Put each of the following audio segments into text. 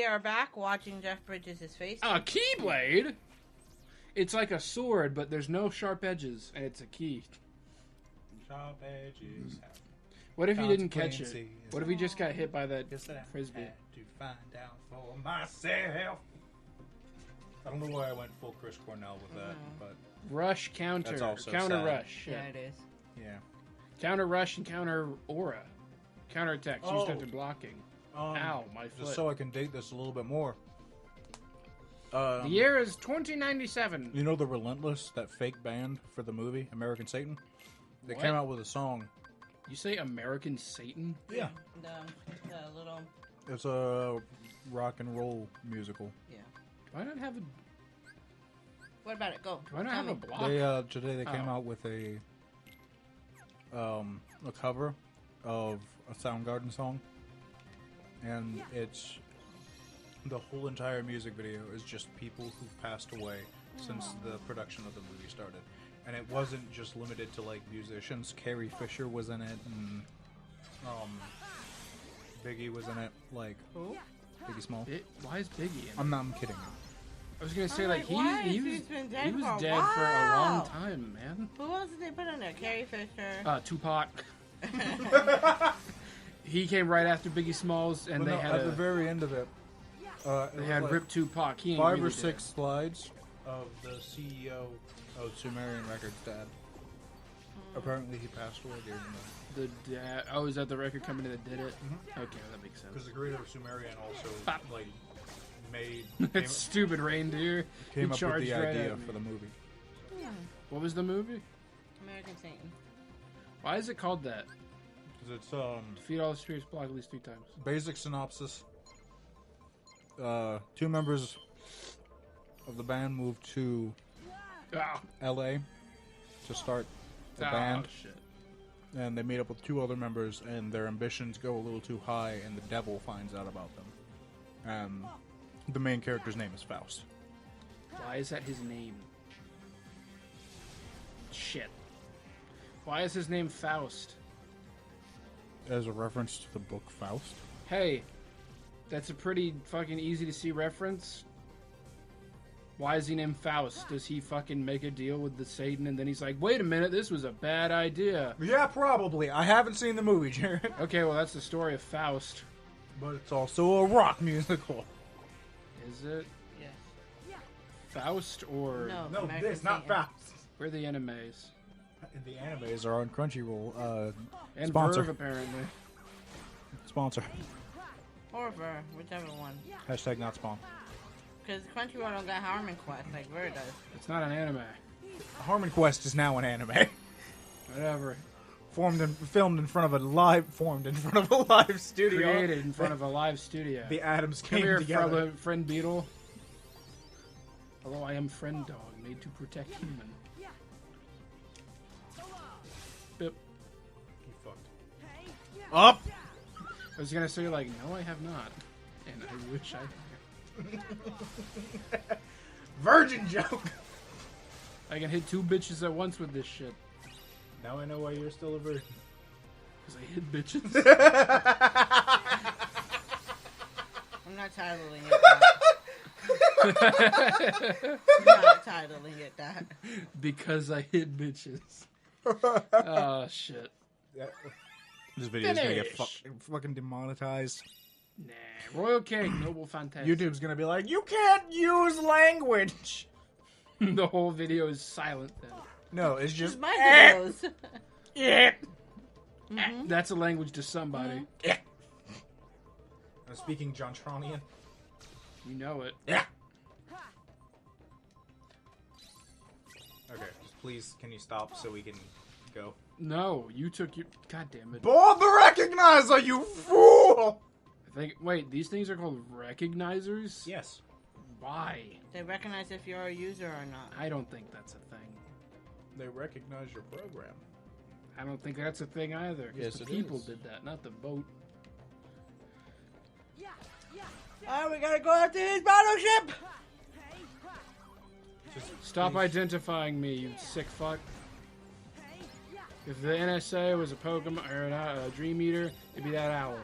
we are back watching Jeff Bridges' face. A keyblade? It's like a sword, but there's no sharp edges, and it's a key. Sharp edges. What if he didn't catch it? What if he just got hit by that frisbee? Had to find out for myself. I don't know why I went full Chris Cornell with that, but Rush, counter. That's also counter sad. rush. Yeah, it is. yeah. Counter rush and counter aura. Counter attacks used after blocking. Ow, my foot. Just so I can date this a little bit more. The year is 2097. You know the Relentless, that fake band for the movie American Satan? They What? came out with a song. You say American Satan? Yeah. The little... It's a rock and roll musical. Yeah. Why not have a... What about it? Go. Why not Tell have a me. block? They today they came out with a cover of a Soundgarden song, and it's the whole entire music video is just people who've passed away since the production of the movie started, and it wasn't just limited to like musicians. Carrie Fisher was in it, and Biggie was in it. Like Who? Biggie Small. Why is Biggie in it? I'm kidding. I was gonna say, I'm like, why? he He's been dead was for a dead for a long while. time, man. Who else did they put in there? Carrie Fisher. Tupac. He came right after Biggie Smalls, and Well, they no, had at the very end of it, they had Rip Tupac. He ain't 5 really or 6 slides of the CEO of Sumerian Records' dad. Apparently, he passed away during the dad. Oh, is that the record company that did it? Okay, that makes because sense. the creator of Sumerian also Pop. like made That stupid reindeer. came He up with charged the right idea at me. for the movie. What was the movie? American Satan. Why is it called that? Because it's Defeat all the spirits, block at least 3 times. basic synopsis. 2 members of the band moved to Ah, L.A. to start the oh, band, shit. and they meet up with 2 other members, and their ambitions go a little too high, and the devil finds out about them. And the main character's name is Faust. Why is that his name? Shit. Why is his name Faust? As a reference to the book Faust. Hey, that's a pretty fucking easy to see reference. Why is he named Faust? Does he fucking make a deal with the Satan and then he's like, wait a minute, this was a bad idea? Yeah, probably. I haven't seen the movie, Jared. Okay, well, that's the story of Faust. But it's also a rock musical. Is it Yes. Faust or... No, American Satan. Faust. We're the enemies. The animes are on Crunchyroll. And Sponsor. Verve, apparently. Sponsor. Or Ver, whichever one. Hashtag not spawn. Because Crunchyroll don't got Harmon Quest like Ver does. It's not an anime. Harmon Quest is now an anime. Whatever. Filmed in front of a live studio. Created in front of a live studio. The atoms Come came here, together. friend Beetle. Although I am friend dog, made to protect human. Bip. You fucked. Up! I was gonna say, like, no, I have not. And I wish I had. Virgin joke! I can hit 2 bitches at once with this shit. Now I know why you're still a virgin. Because I hit bitches. I'm not titling it that. I'm not titling it that. Because I hit bitches. Oh, shit. Yeah. This video is gonna get Finish. fucking demonetized. Nah. Royal Cake, Noble Fantastic. YouTube's gonna be like, you can't use language! The whole video is silent then. No, it's Just just... my videos. Yeah. That's a language to somebody. I'm speaking Jontronian. You know it. Yeah. Okay, just please, can you stop so we can go? No, you took your... God damn it. Bold the recognizer, you fool! I think... Wait, these things are called recognizers? Yes. Why? They recognize if you're a user or not. I don't think that's a thing. They recognize your program. I don't think that's a thing either. 'Cause Yes, the it people is. did that, not the boat. Oh, we gotta go after his battleship! Stop identifying me, you sick fuck. If the NSA was a Pokemon or a Dream Eater, it'd be that owl.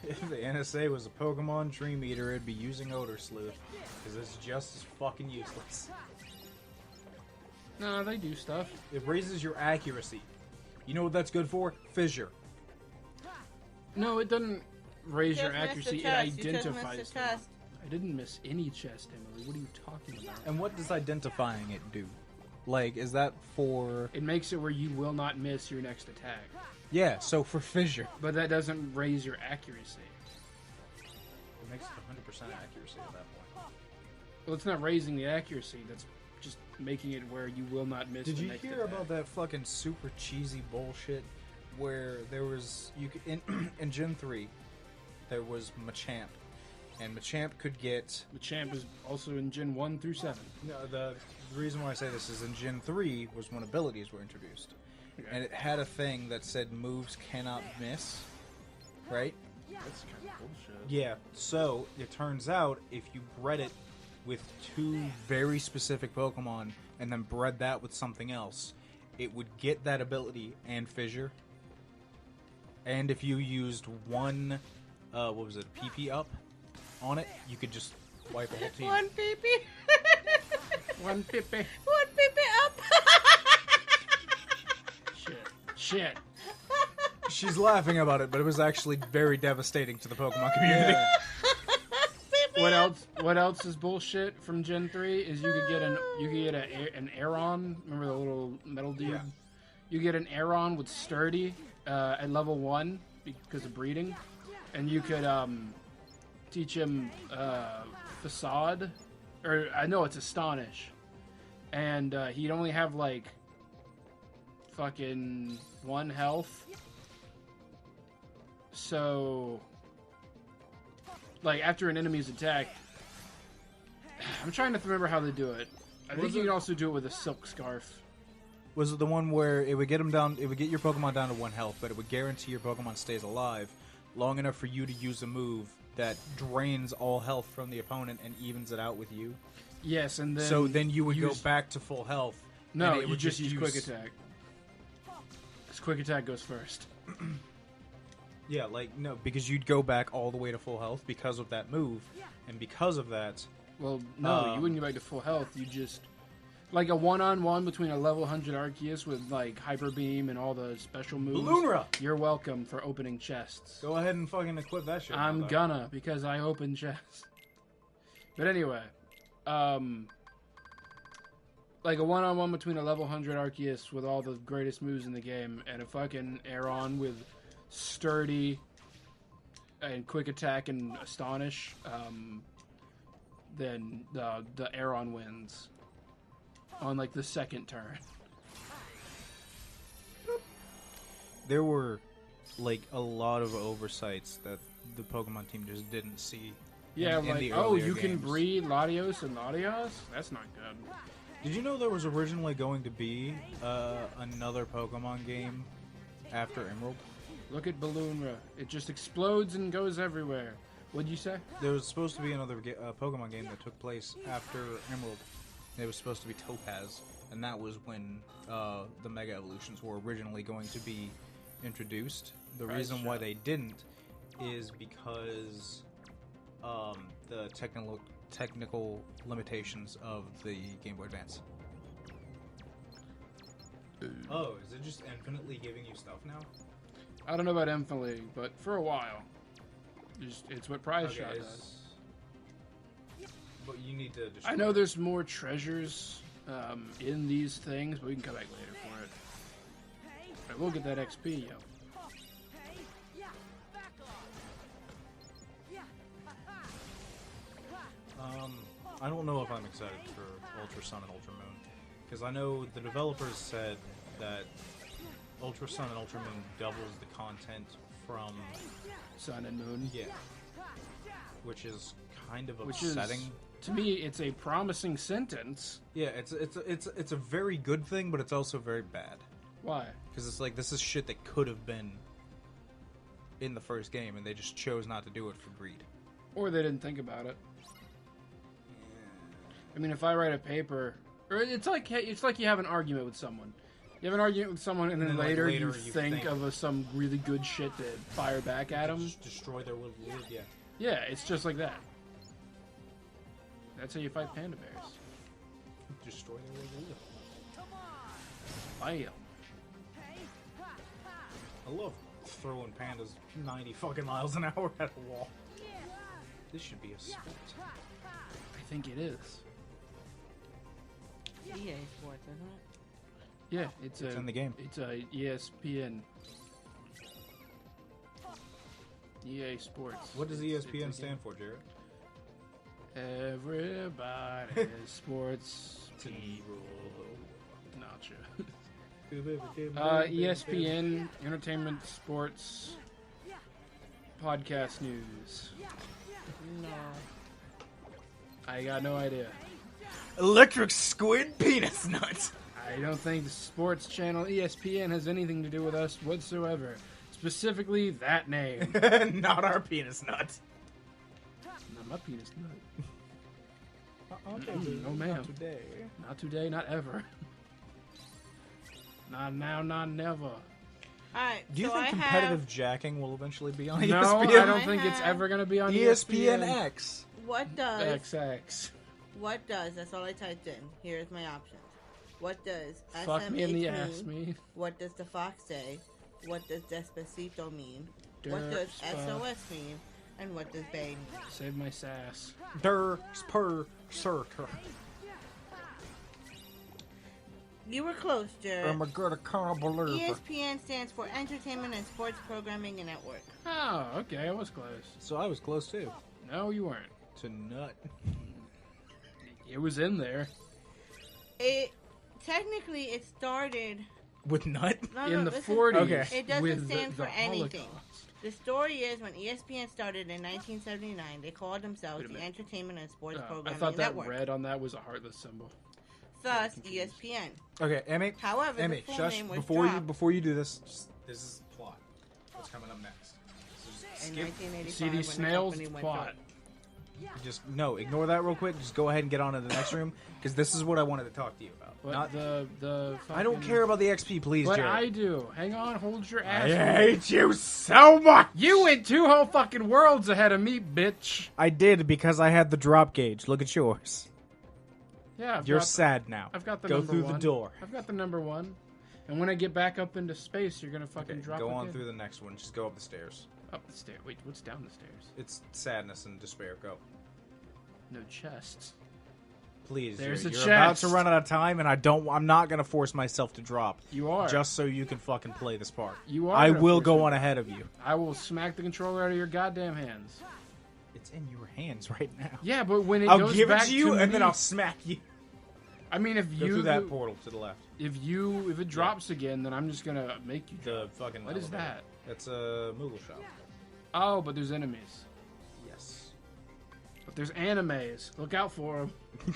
If the NSA was a Pokemon Dream Eater, it'd be using Odor Sleuth, because it's just as fucking useless. No, they do stuff. It raises your accuracy. You know what that's good for? Fissure. No, it doesn't raise your just missed accuracy. the It chest. You just identifies missed the them. chest. I didn't miss any chest, Emily. What are you talking about? And what does identifying it do? Like, is that for... It makes it where you will not miss your next attack. Yeah, so for Fissure. But that doesn't raise your accuracy. It makes it 100% accuracy at that point. Well, it's not raising the accuracy. That's just making it where you will not miss Did the you next hear attack. about that fucking super cheesy bullshit where there was... you could, in Gen 3, there was Machamp. And Machamp could get... Machamp is also in Gen 1 through 7. No, the reason why I say this is in Gen 3 was when abilities were introduced. Okay. And it had a thing that said moves cannot miss, right? That's kind of bullshit. Yeah, so it turns out if you bred it with 2 very specific Pokemon and then bred that with something else, it would get that ability and Fissure. And if you used one, what was it, PP up on it, you could just wipe a whole team. One peepee. One Pippi. One peepee up. Shit. She's laughing about it, but it was actually very devastating to the Pokemon community. Yeah. Peepee What else is bullshit from Gen 3 is you could get an Aeron. Remember the little metal dude? Yeah. You get an Aeron with Sturdy at level 1 because of breeding. And you could teach him Facade. Or I know it's Astonish. And he'd only have like fucking 1 health. So, like, after an enemy's attack, I'm trying to remember how they do it. I think you can also do it with a Silk Scarf. Was it the one where it would get him down? It would get your Pokemon down to 1 health, but it would guarantee your Pokemon stays alive long enough for you to use a move that drains all health from the opponent and evens it out with you. Yes, and then So then you would go use- back to full health. No, and it you would just use Quick Attack. Because Quick Attack goes first. Yeah, like, no, because you'd go back all the way to full health because of that move, and because of that... Well, no, you wouldn't go back to full health. You just... Like a one-on-one between a level 100 Arceus with, like, Hyper Beam and all the special moves. Balloonra! You're welcome for opening chests. Go ahead and fucking equip that shit. I'm gonna, because I open chests. But anyway, like a one-on-one between a level 100 Arceus with all the greatest moves in the game and a fucking Aeron with Sturdy and Quick Attack and Astonish, then the Aeron wins on like the second turn. There were, like, a lot of oversights that the Pokemon team just didn't see. Yeah, in like, the oh, earlier you can games. breed Latios and Latios? That's not good. Did you know there was originally going to be another Pokemon game after Emerald? Look at Balloonra. It just explodes and goes everywhere. What'd you say? There was supposed to be another Pokemon game that took place after Emerald. It was supposed to be Topaz, and that was when the Mega Evolutions were originally going to be introduced. The Right, reason why sure. they didn't is because the technical limitations of the Game Boy Advance. Oh, is it just infinitely giving you stuff now? I don't know about Infinitely, but for a while. It's what Prize Shot does. But you need to destroy I know there's more treasures in these things, but we can come back later for it. Alright, we'll get that XP, yo. I don't know if I'm excited for Ultra Sun and Ultra Moon, because I know the developers said that Ultra Sun and Ultra Moon doubles the content from Sun and Moon. which is kind of Which is, upsetting. to me, it's a promising sentence. Yeah, it's a very good thing, but it's also very bad, Why? because it's like this is shit that could have been in the first game, and they just chose not to do it for greed. Or they didn't think about it. I mean, if I write a paper, or it's like you have an argument with someone. You have an argument with someone, and then then, like, later, later you you think think- of some really good shit to fire back at them. Just destroy their will to live, yeah. Yeah, it's just like that. That's how you fight panda bears. Destroy their will to live. Bam. I love throwing pandas 90 fucking miles an hour at a wall. This should be a sport. I think it is. EA Sports, isn't it? Yeah, it's in the game. It's a ESPN. EA Sports. What does It's ESPN a stand for, Jared? Everybody's sports team. Not true. ESPN, entertainment, sports, podcast news. No. I got no idea. Electric Squid penis nuts. I don't think the sports channel ESPN has anything to do with us whatsoever. Specifically, that name. Not our penis nuts. Not my penis nut. No, ma'am. Not today. Not today, not ever. Not now, not never. Alright, Do you so think I competitive jacking will eventually be on No, ESPN? I don't think it's ever going to be on ESPN ESPN. X. What does... XX. What does... That's all I typed in. Here's my options. What does Fuck me in the SMH ass, mean? me. What does the Fox say? What does Despacito mean? Dirt What does stuff. SOS mean? And what does Bay mean? Save my sass. Der Spur Circle. You were close, Jared. I'm a good carnival. ESPN stands for Entertainment and Sports Programming and Network. Oh, okay, I was close. So I was close too. No, you weren't. To nut. It was in there. It technically it started With nut? no, In no, the listen. 40s. Okay. It doesn't with stand the for anything. Holocaust. The story is when ESPN started in 1979, they called themselves Wait a the minute. Entertainment and Sports I Programming thought that Network. red on that was a heartless symbol. Thus, confused. ESPN. Okay, Emmy. However, Emmy, the full shush. name was Before you dropped do this, this is plot. What's coming up next? So just in skip. 1985 See when these the snails? company went Plot. dark. Just no, ignore that real quick. Just go ahead and get on to the next room because this is what I wanted to talk to you about. But Not the I don't fucking- care about the XP, please, But Jared. I do. Hang on, hold your ass. I hate you so much. You went 2 whole fucking worlds ahead of me, bitch. I did because I had the drop gauge. Look at yours. Yeah, You're sad now. I've got the Go number through 1. the door. I've got the number 1. And when I get back up into space, you're gonna fucking Okay, drop go again. on through the next one. Just go up the stairs. Up the stairs. Wait, what's down the stairs? It's sadness and despair. Go. No chests. Please, There's you're a about chest. to run out of time, and I'm not gonna force myself to drop You are. just so you can fucking play this part. You are I gonna will force go me. on ahead of you. I will smack the controller out of your goddamn hands. It's in your hands right now. Yeah, but when it I'll goes give it back to you, and then me- I'll smack you. I mean, if Go you through that portal to the left. if it drops again, then I'm just gonna make you. The fucking. What is elevator. that? That's a Moogle shop. Oh, but there's enemies. Yes. But there's animes. Look out for them.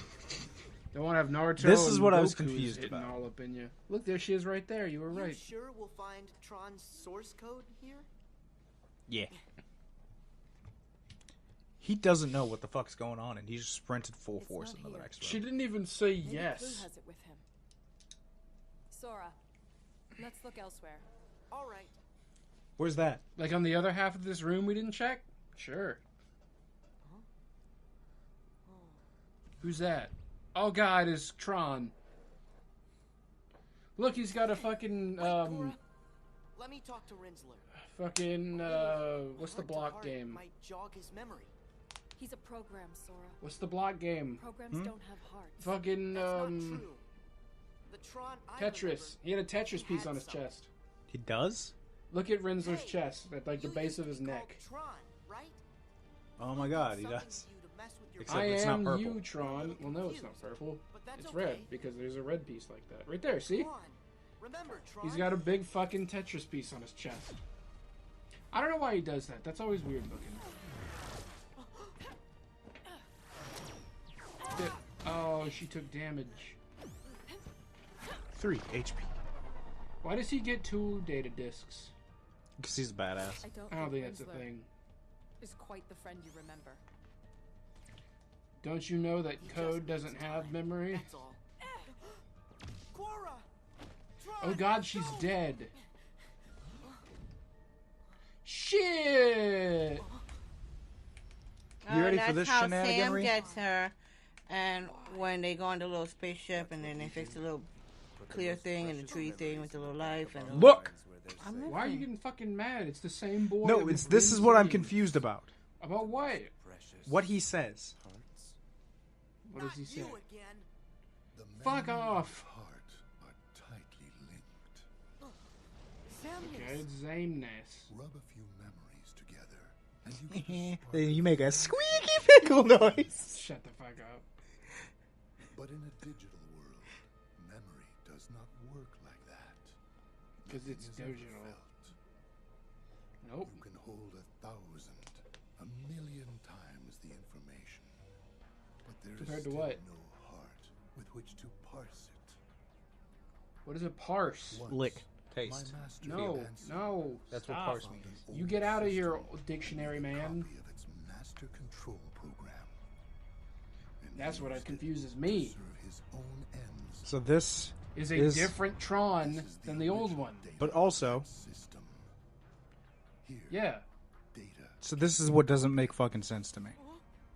They won't have Naruto. This is and what I was Goku's confused hitting about. all up in you. Look, there she is, right there. You were You right. sure we'll find Tron's source code here? Yeah. He doesn't know what the fuck's going on, and he just sprinted full It's force not into the here. next She room. didn't even say Maybe Clue yes. has it with him. Sora, let's look elsewhere. All right. Where's that? Like on the other half of this room, we didn't check. Sure. Who's that? Oh God, it's Tron. Look, he's got a fucking Cora, let me talk to Rinsler. fucking what's the Heart to block heart game? Might jog his memory. He's a program, Sora. What's the block game? Programs don't have hearts. Fucking That's not true. The Tron I Tetris. remember, He had a Tetris he piece had on his some. chest. He does? Look at Rinsler's Hey, chest, at like the you base used of to his be called neck. Tron, right? Oh my god, he Something does. to you to mess with your Except I it's not am purple. you, Tron. Well, no, it's not purple. But that's It's okay. red because there's a red piece like that right there. See? Come on. Remember, Tron. He's got a big fucking Tetris piece on his chest. I don't know why he does that. That's always weird looking. Oh, she took damage. 3 HP. Why does he get 2 data discs? Because he's a badass. I don't think that's a Rinsler thing. is quite the friend you remember. Don't you know that He just code needs doesn't have time. memory? That's all. Cora! Tron! Oh god, she's dead. Shit! You ready and for this that's how shenaniganry? Sam gets her, and when they go on the little spaceship, and then they fix the little clear thing and the tree thing with the little life and the little... Look! I'm Why are you listening. getting fucking mad? It's the same boy. No, that it's was this is in what I'm Dreams. confused about. About what? What he says. What does he say? You again. The Fuck memory off. and heart are tightly linked. Okay, it's sameness. Rub a few memories together, and you get a spark. Then you make a squeaky pickle noise. Shut the fuck up. But in a digital world, memory does not work like that. 'Cause Nothing it's is ever digital. felt. Nope. You can hold 1,000, 1,000,000 times the information, but there is Compared to still what? no heart with which to parse it. What is a parse? Once, Lick. my Taste. master No, Nancy no. That's what stop. parse found means. an You old get out of here, system dictionary with a man. copy of its master control program. And That's he what used it confuses to me. serve his own ends. So this Is a is... different Tron This is than the old original one. data But also... system. Here, Yeah. data. So this is what doesn't make fucking sense to me.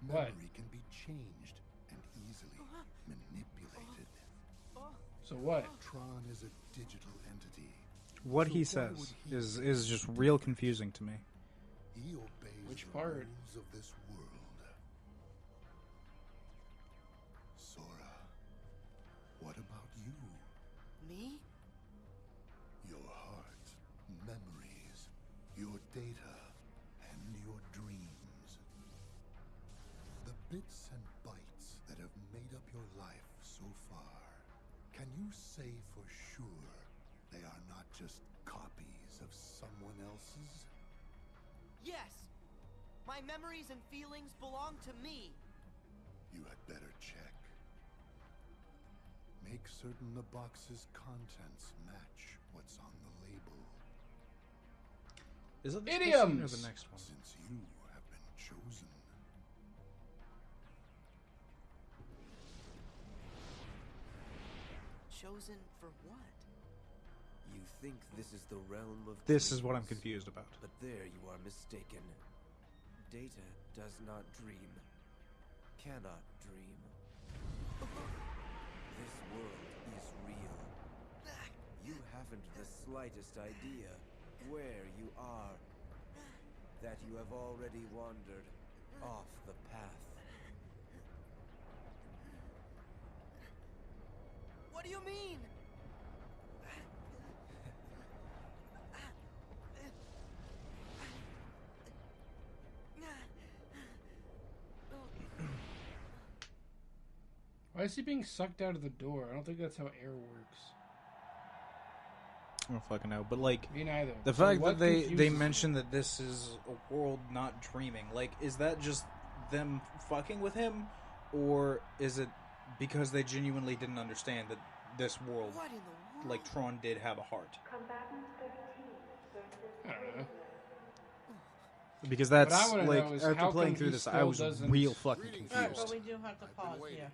What? Memory can be changed and easily manipulated. So what? Tron is a digital entity. What So he why says would he is just real confusing to me. He obeys Which the part? rules of this world. Sora, what about you? Me? Your heart, memories, your data, and your dreams. The bits and bytes that have made up your life so far. Can you say for sure they are not just copies of someone else's? Yes. My memories and feelings belong to me. You had better check. Make certain the box's contents match what's on the label, Is it Idioms! or the next one? since you have been chosen. Chosen for what? You think this is the realm of This is what I'm dreams, confused about. but there you are mistaken. Data does not dream, cannot dream. This world is real. You haven't the slightest idea where you are, that you have already wandered off the path. What do you mean? Why is he being sucked out of the door? I don't think that's how air works. I don't fucking know. But like, Me neither. the So fact what that they confuses- mention that this is a world not dreaming, like, is that just them fucking with him, or is it because they genuinely didn't understand that this world, What in the world? like Tron, did have a heart? I don't know. Because What I that's wanna like know is after how playing come through he this, I still was doesn't- real fucking Alright, confused. but we do have to pause here.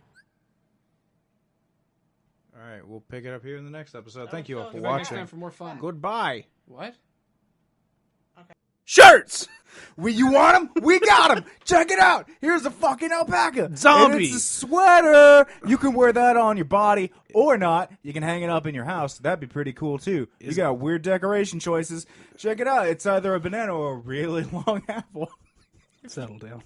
All right, we'll pick it up here in the next episode. That Thank was you all so for Come back next watching. time for more fun. Goodbye. What? Shirts! You want them? We got them! Check it out! Here's a fucking alpaca! Zombie! And it's a sweater! You can wear that on your body, or not. You can hang it up in your house. That'd be pretty cool, too. You got weird decoration choices. Check it out. It's either a banana or a really long apple. Settle down.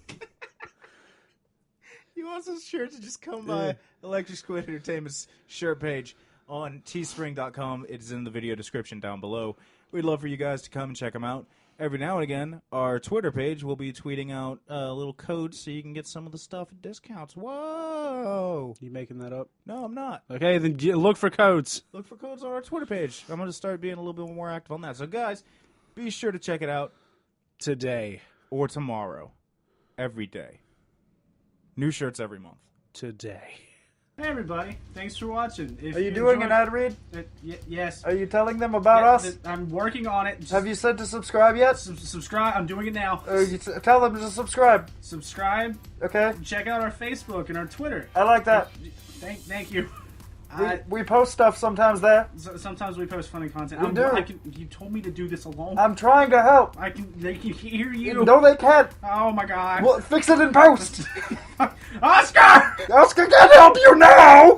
You want some shirts? Just come by Electric Squid Entertainment's shirt page on teespring.com. It's in the video description down below. We'd love for you guys to come and check them out. Every now and again, our Twitter page will be tweeting out little codes so you can get some of the stuff at discounts. Whoa! You making that up? No, I'm not. Okay, then look for codes. Look for codes on our Twitter page. I'm going to start being a little bit more active on that. So, guys, be sure to check it out Today. or tomorrow. Every day. New shirts every month. Today. Hey, everybody. Thanks for watching. If ad read? Yes. Are you telling them about us? I'm working on it. Just Have you said to subscribe yet? subscribe. I'm doing it now. Tell them to subscribe. Subscribe. Okay? Check out our Facebook and our Twitter. I like that. Thank you. We post stuff sometimes there. Sometimes we post funny content. We do. You told me to do this alone. I'm trying to help. They can hear you. No, they can't. Oh my god. Well, fix it in post. Oscar! Oscar can't help you now!